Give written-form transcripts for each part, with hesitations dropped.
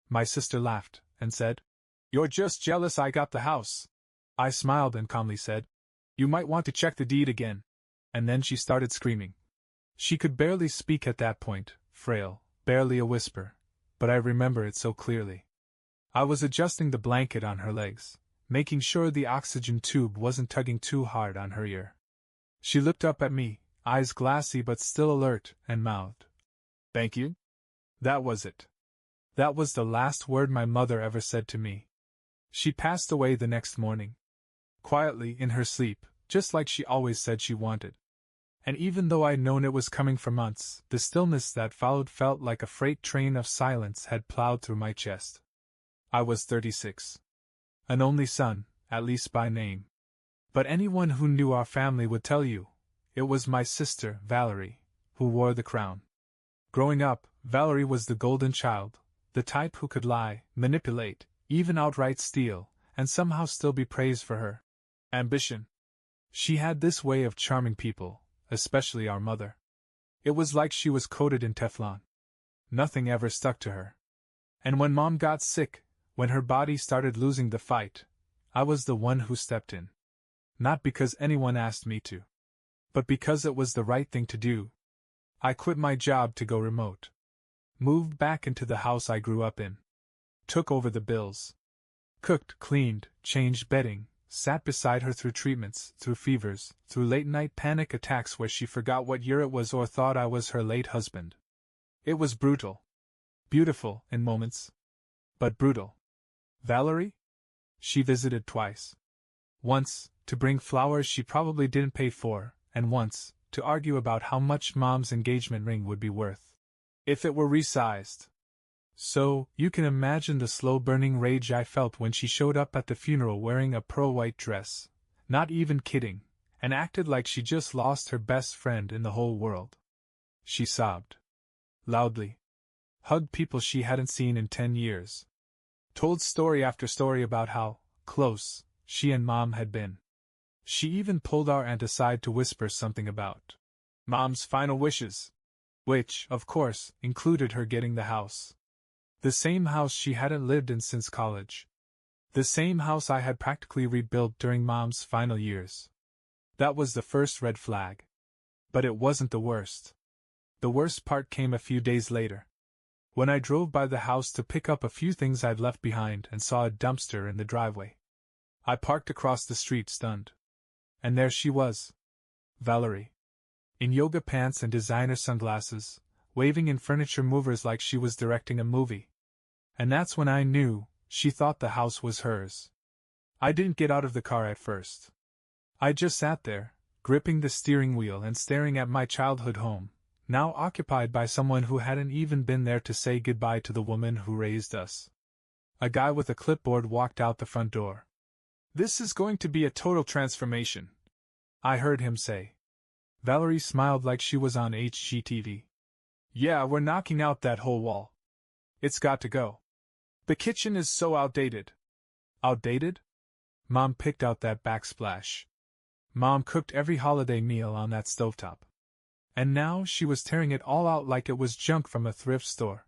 My sister laughed, and said, "You're just jealous I got the house." I smiled and calmly said, "You might want to check the deed again." And then she started screaming. She could barely speak at that point, frail, barely a whisper, but I remember it so clearly. I was adjusting the blanket on her legs, making sure the oxygen tube wasn't tugging too hard on her ear. She looked up at me, eyes glassy but still alert, and mouthed, "Thank you?" That was it. That was the last word my mother ever said to me. She passed away the next morning. Quietly, in her sleep, just like she always said she wanted. And even though I'd known it was coming for months, the stillness that followed felt like a freight train of silence had plowed through my chest. I was 36. An only son, at least by name. But anyone who knew our family would tell you, it was my sister, Valerie, who wore the crown. Growing up, Valerie was the golden child, the type who could lie, manipulate, even outright steal, and somehow still be praised for her ambition. She had this way of charming people, especially our mother. It was like she was coated in Teflon. Nothing ever stuck to her. And when Mom got sick, when her body started losing the fight, I was the one who stepped in. Not because anyone asked me to, but because it was the right thing to do. I quit my job to go remote. Moved back into the house I grew up in. Took over the bills. Cooked, cleaned, changed bedding, sat beside her through treatments, through fevers, through late-night panic attacks where she forgot what year it was or thought I was her late husband. It was brutal. Beautiful, in moments. But brutal. Valerie? She visited twice. Once, to bring flowers she probably didn't pay for, and once, to argue about how much Mom's engagement ring would be worth if it were resized. So, you can imagine the slow-burning rage I felt when she showed up at the funeral wearing a pearl-white dress, not even kidding, and acted like she just lost her best friend in the whole world. She sobbed. Loudly. Hugged people she hadn't seen in 10 years. Told story after story about how close she and Mom had been. She even pulled our aunt aside to whisper something about Mom's final wishes, which, of course, included her getting the house. The same house she hadn't lived in since college. The same house I had practically rebuilt during Mom's final years. That was the first red flag. But it wasn't the worst. The worst part came a few days later. When I drove by the house to pick up a few things I'd left behind and saw a dumpster in the driveway. I parked across the street stunned. And there she was. Valerie. In yoga pants and designer sunglasses, waving in furniture movers like she was directing a movie. And that's when I knew she thought the house was hers. I didn't get out of the car at first. I just sat there, gripping the steering wheel and staring at my childhood home, now occupied by someone who hadn't even been there to say goodbye to the woman who raised us. A guy with a clipboard walked out the front door. "This is going to be a total transformation," I heard him say. Valerie smiled like she was on HGTV. "Yeah, we're knocking out that whole wall. It's got to go. The kitchen is so outdated." Outdated? Mom picked out that backsplash. Mom cooked every holiday meal on that stovetop. And now she was tearing it all out like it was junk from a thrift store.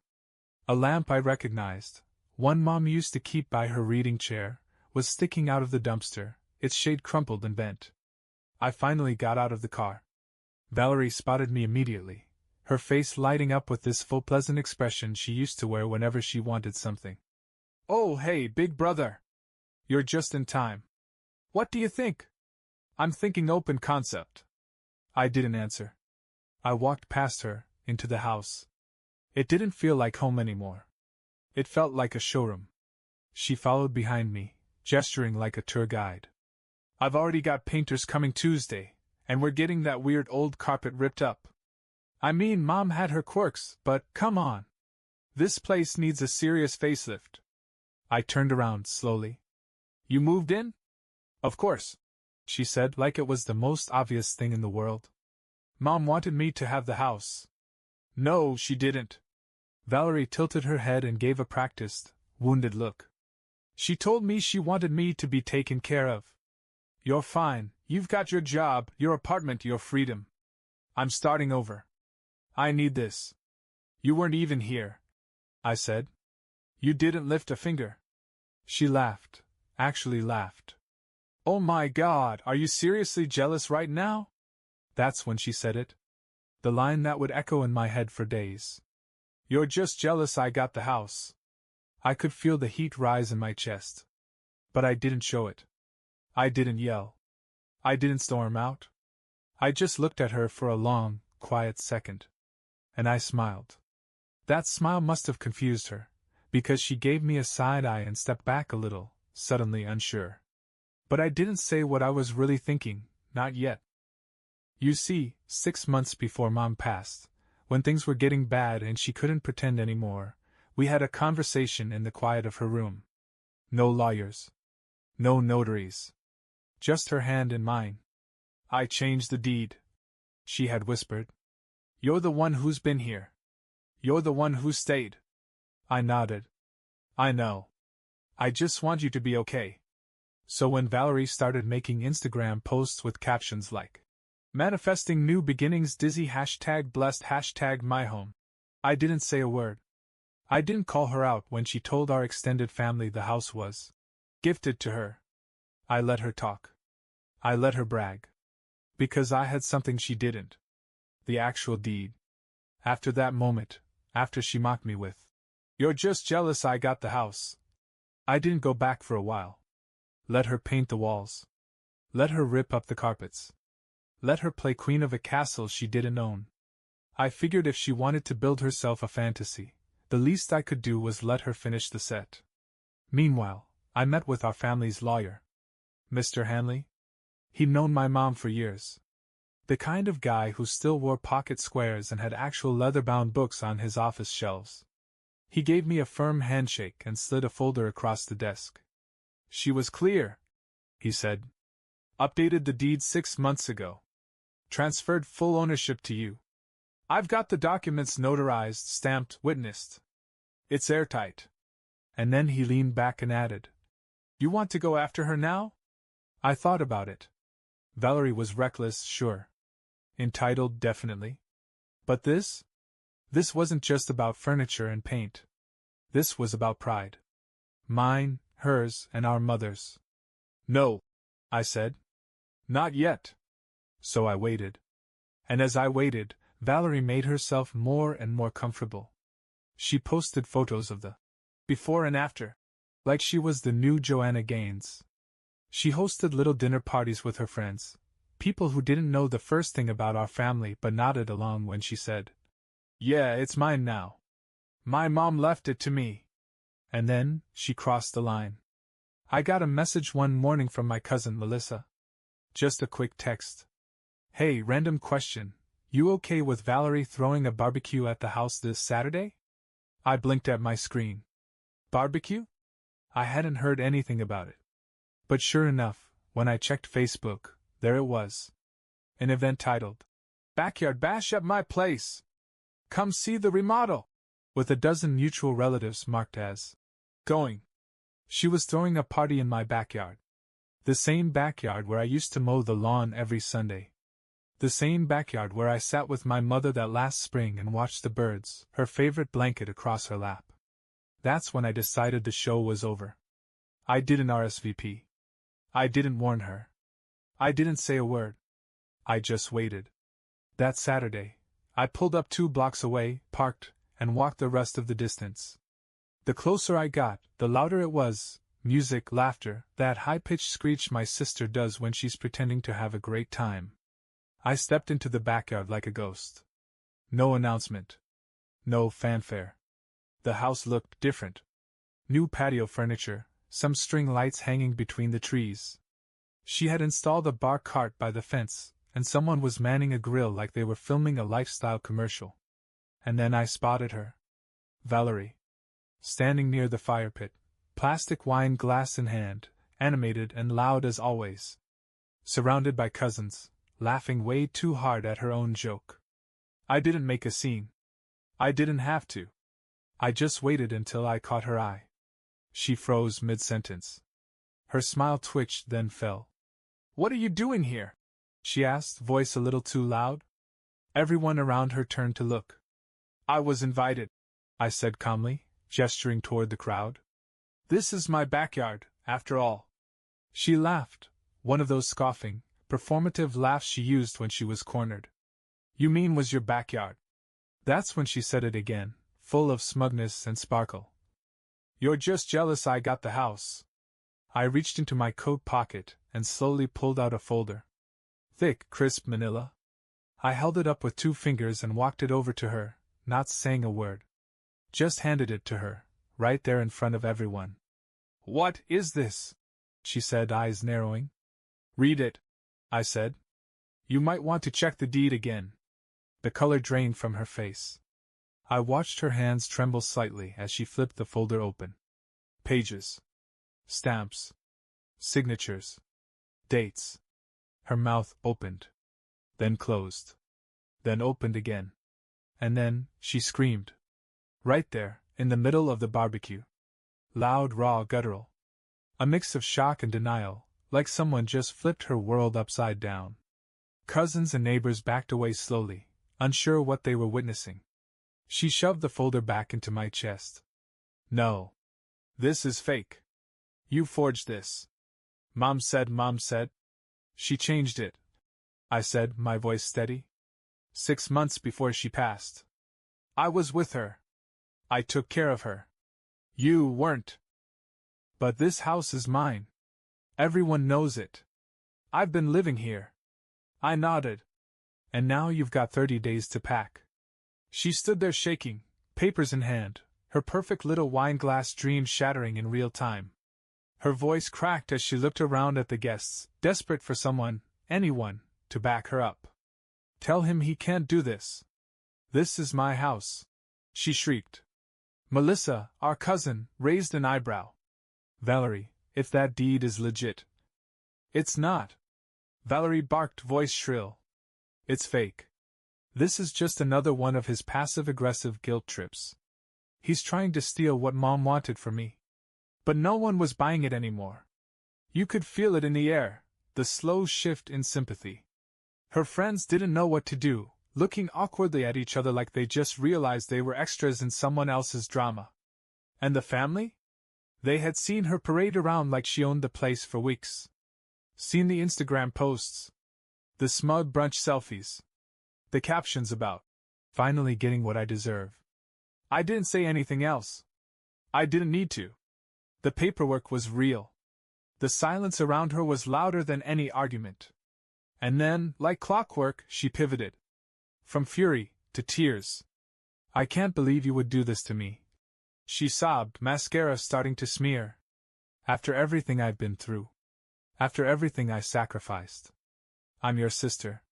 A lamp I recognized, one Mom used to keep by her reading chair, was sticking out of the dumpster, its shade crumpled and bent. I finally got out of the car. Valerie spotted me immediately, her face lighting up with this full pleasant expression she used to wear whenever she wanted something. "Oh, hey, big brother! You're just in time. What do you think?" "I'm thinking open concept." I didn't answer. I walked past her, into the house. It didn't feel like home anymore. It felt like a showroom. She followed behind me, gesturing like a tour guide. "I've already got painters coming Tuesday, and we're getting that weird old carpet ripped up. I mean, Mom had her quirks, but come on. This place needs a serious facelift." I turned around slowly. "You moved in?" "Of course," she said like it was the most obvious thing in the world. "Mom wanted me to have the house." "No, she didn't." Valerie tilted her head and gave a practiced, wounded look. "She told me she wanted me to be taken care of. You're fine, you've got your job, your apartment, your freedom. I'm starting over. I need this." "You weren't even here," I said. You didn't lift a finger. She laughed, actually laughed. Oh my God, are you seriously jealous right now? That's when she said it. The line that would echo in my head for days. You're just jealous I got the house. I could feel the heat rise in my chest. But I didn't show it. I didn't yell. I didn't storm out. I just looked at her for a long, quiet second. And I smiled. That smile must have confused her, because she gave me a side eye and stepped back a little, suddenly unsure. But I didn't say what I was really thinking, not yet. You see, 6 months before Mom passed, when things were getting bad and she couldn't pretend anymore, we had a conversation in the quiet of her room. No lawyers. No notaries. Just her hand in mine. I changed the deed, she had whispered. You're the one who's been here. You're the one who stayed. I nodded. I know. I just want you to be okay. So when Valerie started making Instagram posts with captions like, Manifesting New Beginnings Dizzy #blessed #myhome, I didn't say a word. I didn't call her out when she told our extended family the house was gifted to her. I let her talk. I let her brag. Because I had something she didn't. The actual deed. After that moment, after she mocked me with, You're just jealous I got the house, I didn't go back for a while. Let her paint the walls. Let her rip up the carpets. Let her play queen of a castle she didn't own. I figured if she wanted to build herself a fantasy, the least I could do was let her finish the set. Meanwhile, I met with our family's lawyer. Mr. Hanley? He'd known my mom for years. The kind of guy who still wore pocket squares and had actual leather-bound books on his office shelves. He gave me a firm handshake and slid a folder across the desk. She was clear, he said. Updated the deed 6 months ago. Transferred full ownership to you. I've got the documents notarized, stamped, witnessed. It's airtight. And then he leaned back and added, You want to go after her now? I thought about it. Valerie was reckless, sure. Entitled, definitely. But this? This wasn't just about furniture and paint. This was about pride. Mine, hers, and our mother's. No, I said. Not yet. So I waited. And as I waited, Valerie made herself more and more comfortable. She posted photos of the before and after, like she was the new Joanna Gaines. She hosted little dinner parties with her friends, people who didn't know the first thing about our family but nodded along when she said, Yeah, it's mine now. My mom left it to me. And then, she crossed the line. I got a message one morning from my cousin Melissa. Just a quick text. Hey, random question. You okay with Valerie throwing a barbecue at the house this Saturday? I blinked at my screen. Barbecue? I hadn't heard anything about it. But sure enough, when I checked Facebook, there it was. An event titled, Backyard Bash at My Place. Come see the remodel. With a dozen mutual relatives marked as going. She was throwing a party in my backyard. The same backyard where I used to mow the lawn every Sunday. The same backyard where I sat with my mother that last spring and watched the birds, her favorite blanket across her lap. That's when I decided the show was over. I didn't RSVP. I didn't warn her. I didn't say a word. I just waited. That Saturday, I pulled up 2 blocks away, parked, and walked the rest of the distance. The closer I got, the louder it was, music, laughter, that high-pitched screech my sister does when she's pretending to have a great time. I stepped into the backyard like a ghost. No announcement. No fanfare. The house looked different. New patio furniture, some string lights hanging between the trees. She had installed a bar cart by the fence, and someone was manning a grill like they were filming a lifestyle commercial. And then I spotted her. Valerie. Standing near the fire pit, plastic wine glass in hand, animated and loud as always. Surrounded by cousins, laughing way too hard at her own joke. I didn't make a scene. I didn't have to. I just waited until I caught her eye. She froze mid-sentence. Her smile twitched, then fell. What are you doing here? She asked, voice a little too loud. Everyone around her turned to look. I was invited, I said calmly, gesturing toward the crowd. This is my backyard, after all. She laughed, one of those scoffing, performative laughs she used when she was cornered. You mean was your backyard? That's when she said it again, full of smugness and sparkle. You're just jealous I got the house. I reached into my coat pocket and slowly pulled out a folder. Thick, crisp manila. I held it up with 2 fingers and walked it over to her, not saying a word. Just handed it to her, right there in front of everyone. What is this? She said, eyes narrowing. Read it, I said. You might want to check the deed again. The color drained from her face. I watched her hands tremble slightly as she flipped the folder open. Pages. Stamps. Signatures. Dates. Her mouth opened. Then closed. Then opened again. And then, she screamed. Right there, in the middle of the barbecue. Loud, raw, guttural. A mix of shock and denial, like someone just flipped her world upside down. Cousins and neighbors backed away slowly, unsure what they were witnessing. She shoved the folder back into my chest. No. This is fake. You forged this. Mom said. She changed it. I said, my voice steady. 6 months before she passed. I was with her. I took care of her. You weren't. But this house is mine. Everyone knows it. I've been living here. I nodded. And now you've got 30 days to pack. She stood there shaking, papers in hand, her perfect little wine-glass dream shattering in real time. Her voice cracked as she looked around at the guests, desperate for someone, anyone, to back her up. Tell him he can't do this. This is my house, she shrieked. Melissa, our cousin, raised an eyebrow. Valerie, if that deed is legit. It's not. Valerie barked, voice shrill. It's fake. This is just another one of his passive-aggressive guilt trips. He's trying to steal what Mom wanted from me. But no one was buying it anymore. You could feel it in the air, the slow shift in sympathy. Her friends didn't know what to do, looking awkwardly at each other like they just realized they were extras in someone else's drama. And the family? They had seen her parade around like she owned the place for weeks. Seen the Instagram posts. The smug brunch selfies. The captions about, finally getting what I deserve. I didn't say anything else. I didn't need to. The paperwork was real. The silence around her was louder than any argument. And then, like clockwork, she pivoted. From fury, to tears. I can't believe you would do this to me. She sobbed, mascara starting to smear. After everything I've been through. After everything I sacrificed. I'm your sister.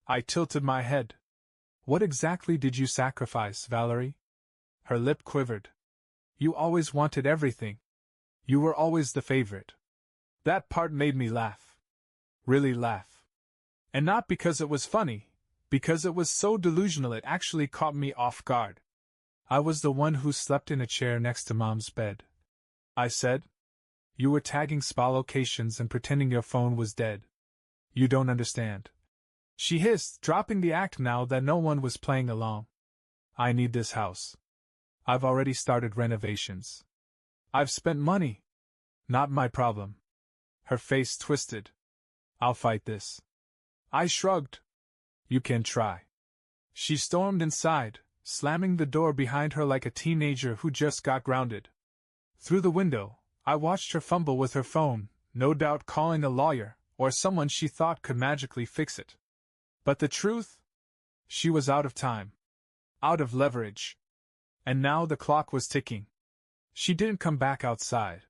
I tilted my head. What exactly did you sacrifice, Valerie? Her lip quivered. You always wanted everything. You were always the favorite. That part made me laugh. Really laugh. And not because it was funny, because it was so delusional it actually caught me off guard. I was the one who slept in a chair next to Mom's bed. I said. You were tagging spa locations and pretending your phone was dead. You don't understand. She hissed, dropping the act now that no one was playing along. I need this house. I've already started renovations. I've spent money. Not my problem. Her face twisted. I'll fight this. I shrugged. You can try. She stormed inside, slamming the door behind her like a teenager who just got grounded. Through the window, I watched her fumble with her phone, no doubt calling a lawyer, or someone she thought could magically fix it. But the truth? She was out of time. Out of leverage. And now the clock was ticking. She didn't come back outside.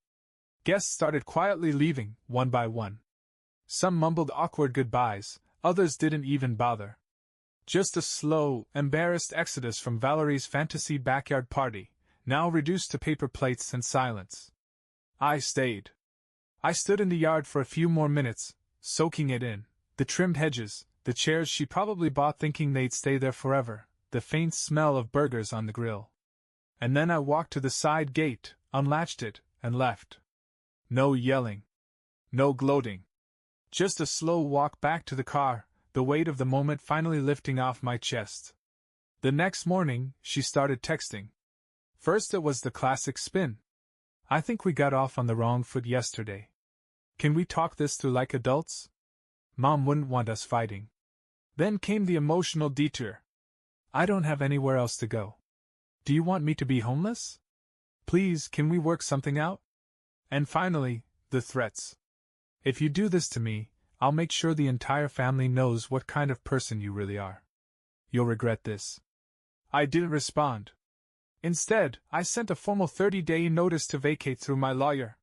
Guests started quietly leaving, one by one. Some mumbled awkward goodbyes, others didn't even bother. Just a slow, embarrassed exodus from Valerie's fantasy backyard party, now reduced to paper plates and silence. I stayed. I stood in the yard for a few more minutes, soaking it in, the trimmed hedges, the chairs she probably bought thinking they'd stay there forever, the faint smell of burgers on the grill. And then I walked to the side gate, unlatched it, and left. No yelling. No gloating. Just a slow walk back to the car, the weight of the moment finally lifting off my chest. The next morning, she started texting. First it was the classic spin. I think we got off on the wrong foot yesterday. Can we talk this through like adults? Mom wouldn't want us fighting. Then came the emotional detour. I don't have anywhere else to go. Do you want me to be homeless? Please, can we work something out? And finally, the threats. If you do this to me, I'll make sure the entire family knows what kind of person you really are. You'll regret this. I didn't respond. Instead, I sent a formal 30-day notice to vacate through my lawyer.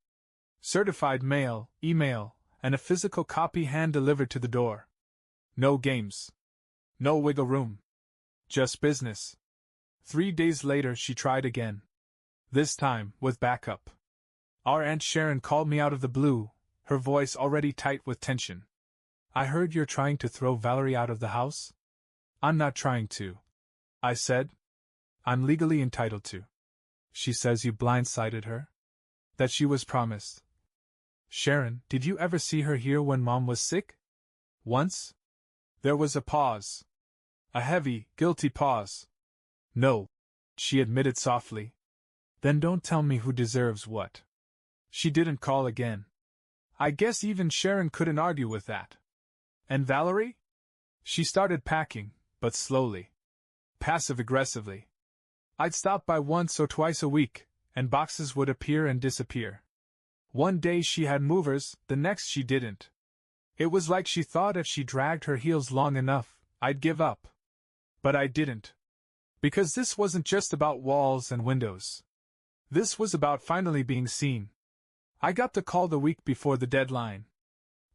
Certified mail, email, and a physical copy hand-delivered to the door. No games. No wiggle room. Just business. 3 days later she tried again. This time, with backup. Our Aunt Sharon called me out of the blue, her voice already tight with tension. I heard you're trying to throw Valerie out of the house? I'm not trying to, I said. I'm legally entitled to. She says you blindsided her? That she was promised. Sharon, did you ever see her here when Mom was sick? Once? There was a pause. A heavy, guilty pause. No, she admitted softly. Then don't tell me who deserves what. She didn't call again. I guess even Sharon couldn't argue with that. And Valerie? She started packing, but slowly. Passive-aggressively. I'd stop by once or twice a week, and boxes would appear and disappear. One day she had movers, the next she didn't. It was like she thought if she dragged her heels long enough, I'd give up. But I didn't. Because this wasn't just about walls and windows. This was about finally being seen. I got the call the week before the deadline.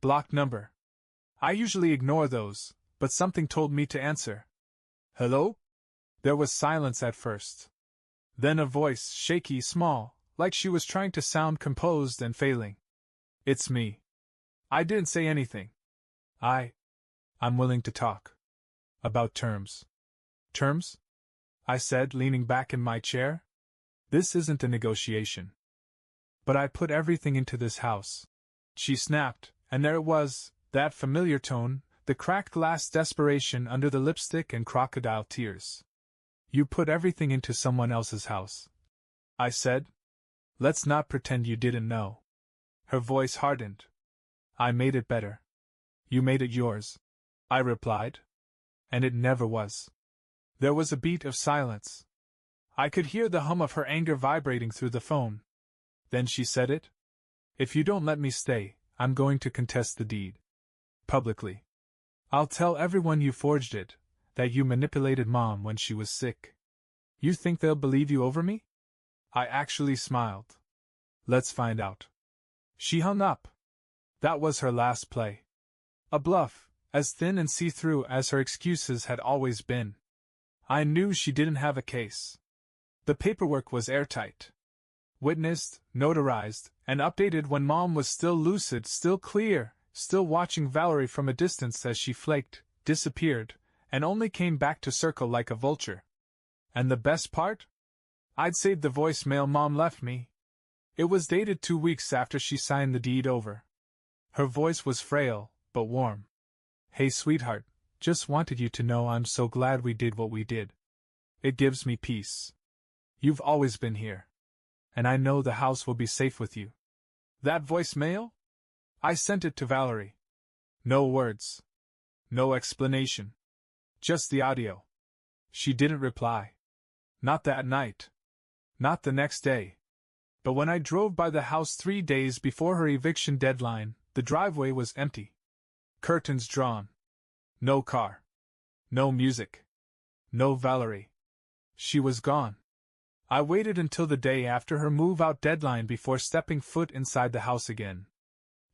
Blocked number. I usually ignore those, but something told me to answer. Hello? There was silence at first. Then a voice, shaky, small, like she was trying to sound composed and failing. It's me. I didn't say anything. I'm willing to talk. About terms. Terms? I said, leaning back in my chair. This isn't a negotiation. But I put everything into this house. She snapped, and there it was, that familiar tone, the cracked glass desperation under the lipstick and crocodile tears. You put everything into someone else's house. I said. Let's not pretend you didn't know. Her voice hardened. I made it better. You made it yours, I replied. And it never was. There was a beat of silence. I could hear the hum of her anger vibrating through the phone. Then she said it. If you don't let me stay, I'm going to contest the deed. Publicly. I'll tell everyone you forged it, that you manipulated Mom when she was sick. You think they'll believe you over me? I actually smiled. Let's find out. She hung up. That was her last play. A bluff, as thin and see-through as her excuses had always been. I knew she didn't have a case. The paperwork was airtight. Witnessed, notarized, and updated when Mom was still lucid, still clear, still watching Valerie from a distance as she flaked, disappeared, and only came back to circle like a vulture. And the best part? I'd saved the voicemail Mom left me. It was dated 2 weeks after she signed the deed over. Her voice was frail, but warm. Hey sweetheart, just wanted you to know I'm so glad we did what we did. It gives me peace. You've always been here. And I know the house will be safe with you. That voicemail? I sent it to Valerie. No words. No explanation. Just the audio. She didn't reply. Not that night. Not the next day. But when I drove by the house 3 days before her eviction deadline, the driveway was empty. Curtains drawn. No car. No music. No Valerie. She was gone. I waited until the day after her move-out deadline before stepping foot inside the house again.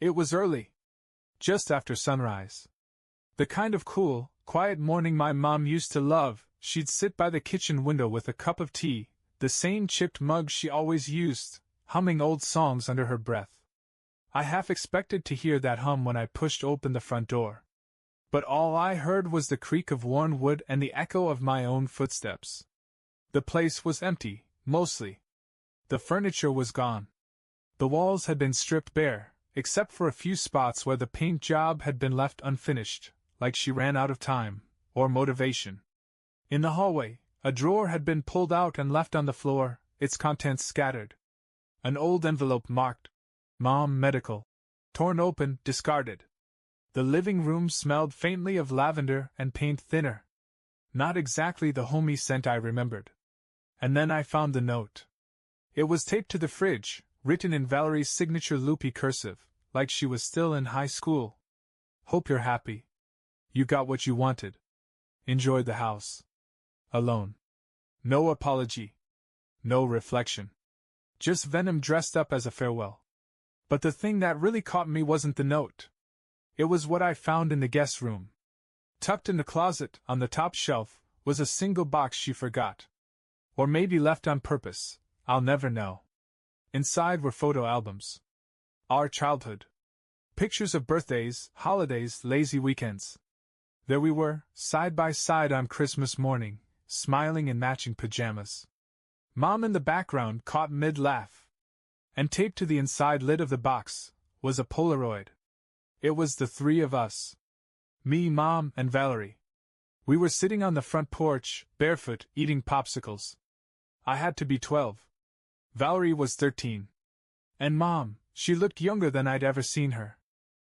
It was early. Just after sunrise. The kind of cool, quiet morning my mom used to love. She'd sit by the kitchen window with a cup of tea, the same chipped mug she always used, humming old songs under her breath. I half expected to hear that hum when I pushed open the front door. But all I heard was the creak of worn wood and the echo of my own footsteps. The place was empty, mostly. The furniture was gone. The walls had been stripped bare, except for a few spots where the paint job had been left unfinished, like she ran out of time, or motivation. In the hallway, a drawer had been pulled out and left on the floor, its contents scattered. An old envelope marked Mom Medical. Torn open, discarded. The living room smelled faintly of lavender and paint thinner. Not exactly the homey scent I remembered. And then I found the note. It was taped to the fridge, written in Valerie's signature loopy cursive, like she was still in high school. Hope you're happy. You got what you wanted. Enjoy the house. Alone. No apology. No reflection. Just venom dressed up as a farewell. But the thing that really caught me wasn't the note. It was what I found in the guest room. Tucked in the closet, on the top shelf, was a single box she forgot. Or maybe left on purpose, I'll never know. Inside were photo albums. Our childhood. Pictures of birthdays, holidays, lazy weekends. There we were, side by side on Christmas morning, smiling in matching pajamas. Mom in the background caught mid-laugh. And taped to the inside lid of the box was a Polaroid. It was the three of us. Me, Mom, and Valerie. We were sitting on the front porch, barefoot, eating popsicles. I had to be 12. Valerie was 13. And Mom, she looked younger than I'd ever seen her.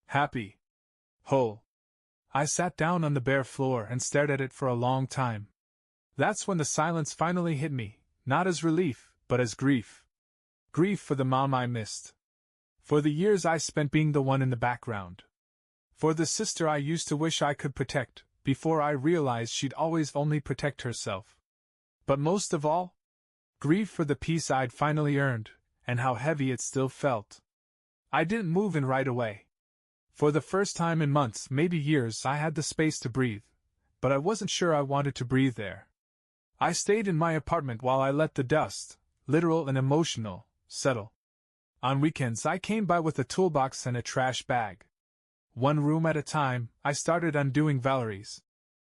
Happy. Whole. I sat down on the bare floor and stared at it for a long time. That's when the silence finally hit me, not as relief, but as grief. Grief for the mom I missed. For the years I spent being the one in the background. For the sister I used to wish I could protect, before I realized she'd always only protect herself. But most of all, grief for the peace I'd finally earned, and how heavy it still felt. I didn't move in right away. For the first time in months, maybe years, I had the space to breathe, but I wasn't sure I wanted to breathe there. I stayed in my apartment while I let the dust, literal and emotional, settle. On weekends I came by with a toolbox and a trash bag. One room at a time, I started undoing Valerie's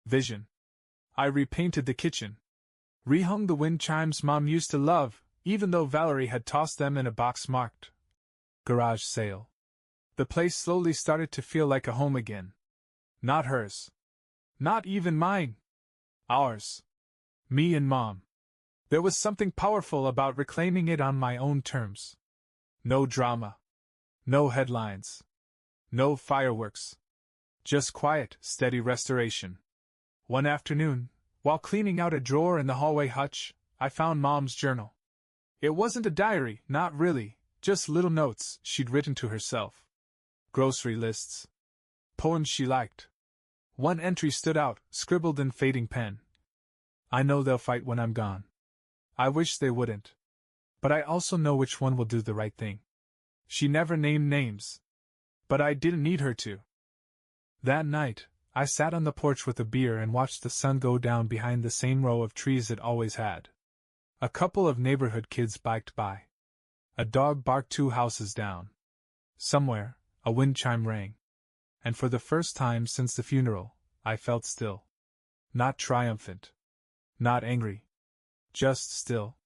vision. I repainted the kitchen. Rehung the wind chimes Mom used to love, even though Valerie had tossed them in a box marked garage sale. The place slowly started to feel like a home again. Not hers. Not even mine. Ours. Me and Mom. There was something powerful about reclaiming it on my own terms. No drama. No headlines. No fireworks. Just quiet, steady restoration. One afternoon, while cleaning out a drawer in the hallway hutch, I found Mom's journal. It wasn't a diary, not really, just little notes she'd written to herself. Grocery lists. Poems she liked. One entry stood out, scribbled in fading pen. I know they'll fight when I'm gone. I wish they wouldn't. But I also know which one will do the right thing. She never named names. But I didn't need her to. That night, I sat on the porch with a beer and watched the sun go down behind the same row of trees it always had. A couple of neighborhood kids biked by. A dog barked 2 houses down. Somewhere, a wind chime rang. And for the first time since the funeral, I felt still. Not triumphant. Not angry. Just still.